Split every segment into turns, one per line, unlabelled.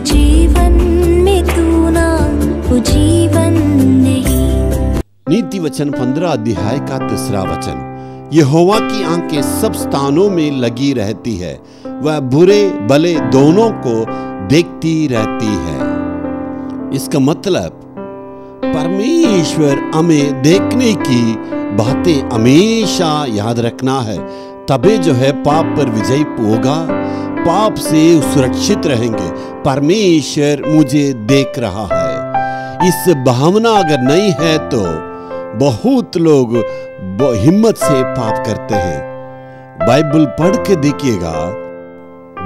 जीवन में तू ना वो जीवन नहीं।
नीति वचन 15 अध्याय का 3 वचन। यहोवा की आंखें सब स्थानों में लगी रहती है, वह बुरे भले दोनों को देखती रहती है। इसका मतलब परमेश्वर हमें देखने की बातें हमेशा याद रखना है, तभी जो है पाप पर विजय होगा, पाप से सुरक्षित रहेंगे। परमेश्वर मुझे देख रहा है, इस भावना अगर नहीं है तो बहुत लोग हिम्मत से पाप करते हैं। बाइबल पढ़ के देखिएगा,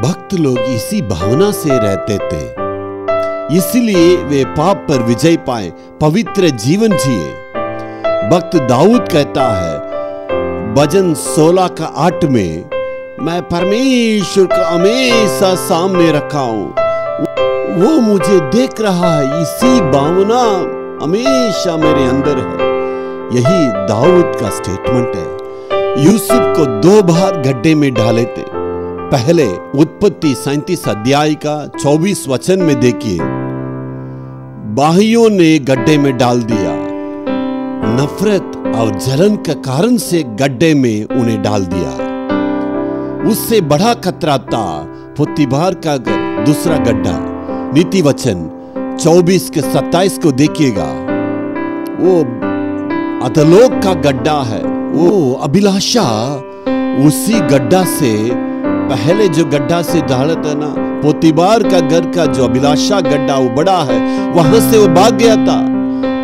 भक्त लोग इसी भावना से रहते थे, इसलिए वे पाप पर विजय पाए, पवित्र जीवन जिए। भक्त दाऊद कहता है भजन 16 का 8 में, मैं परमेश्वर को हमेशा सामने रखा हूं, वो मुझे देख रहा है, इसी भावना हमेशा मेरे अंदर है। यही दाऊद का स्टेटमेंट है। यूसुफ को 2 बार गड्ढे में डाले थे। पहले उत्पत्ति 37 अध्याय का 24 वचन में देखिए, बाहियों ने गड्ढे में डाल दिया, नफरत और जलन के कारण से गड्ढे में उन्हें डाल दिया। उससे बड़ा खतरा था पोतीबार का दूसरा गड्ढा। नीति वचन 24 के 27 को देखिएगा, वो अधलोक का गड्ढा है, वो अभिलाषा उसी गड्ढा से, पहले जो गड्ढा से डाला था ना, पोतीबार का घर का जो अभिलाषा गड्ढा वो बड़ा है, वहां से वो भाग गया था।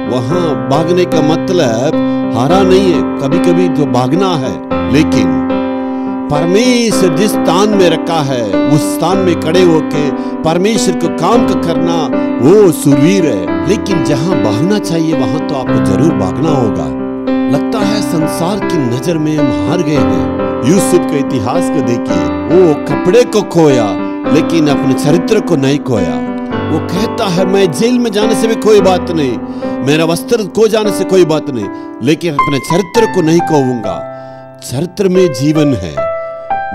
वहां भागने का मतलब हारा नहीं है, कभी कभी तो भागना है, लेकिन परमेश्वर जिस स्थान में रखा है उस स्थान में खड़े होके परमेश्वर को काम करना वो सुरवीर है। लेकिन जहां भागना चाहिए वहां तो आपको जरूर भागना होगा। लगता है संसार की नजर में हम हार गए हैं। यूसुफ के इतिहास को देखिए, वो कपड़े को खोया लेकिन अपने चरित्र को नहीं खोया। वो कहता है मैं जेल में जाने से भी कोई बात नहीं, मेरा वस्त्र खो जाने से कोई बात नहीं, लेकिन अपने चरित्र को नहीं खोऊंगा। चरित्र में जीवन है।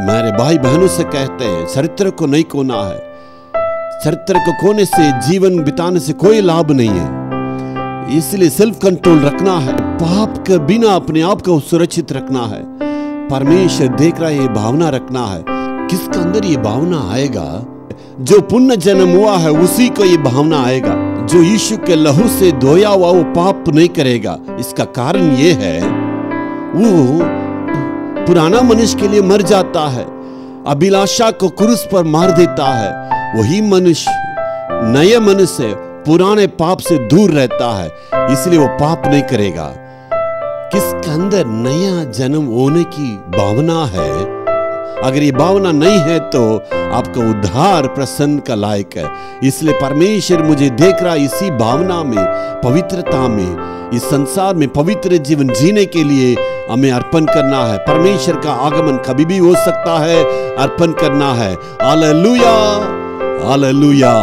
मेरे भाई बहनों से कहते हैं चरित्र को नहीं खोना है। चरित्र को खोने से जीवन बिताने से कोई लाभ नहीं है। इसलिए सेल्फ कंट्रोल रखना है, पाप के बिना अपने आप को सुरक्षित रखना है। परमेश्वर देख रहा है, ये भावना रखना है। किसके अंदर ये भावना आएगा? जो पुण्य जन्म हुआ है उसी को ये भावना आएगा। जो यीशु के लहू से धोया हुआ वो पाप नहीं करेगा। इसका कारण ये है, वो पुराना मनुष्य के लिए मर जाता है, अभिलाषा को क्रूस पर मार देता है। वही मनुष्य नए मनुष्य पुराने पाप से दूर रहता है, इसलिए वो पाप नहीं करेगा। किसके अंदर नया जन्म होने की भावना है? अगर ये भावना नहीं है तो आपका उद्धार प्रसन्न का लायक है। इसलिए परमेश्वर मुझे देख रहा, इसी भावना में, पवित्रता में, इस संसार में पवित्र जीवन जीने के लिए हमें अर्पण करना है। परमेश्वर का आगमन कभी भी हो सकता है, अर्पण करना है। Hallelujah, hallelujah.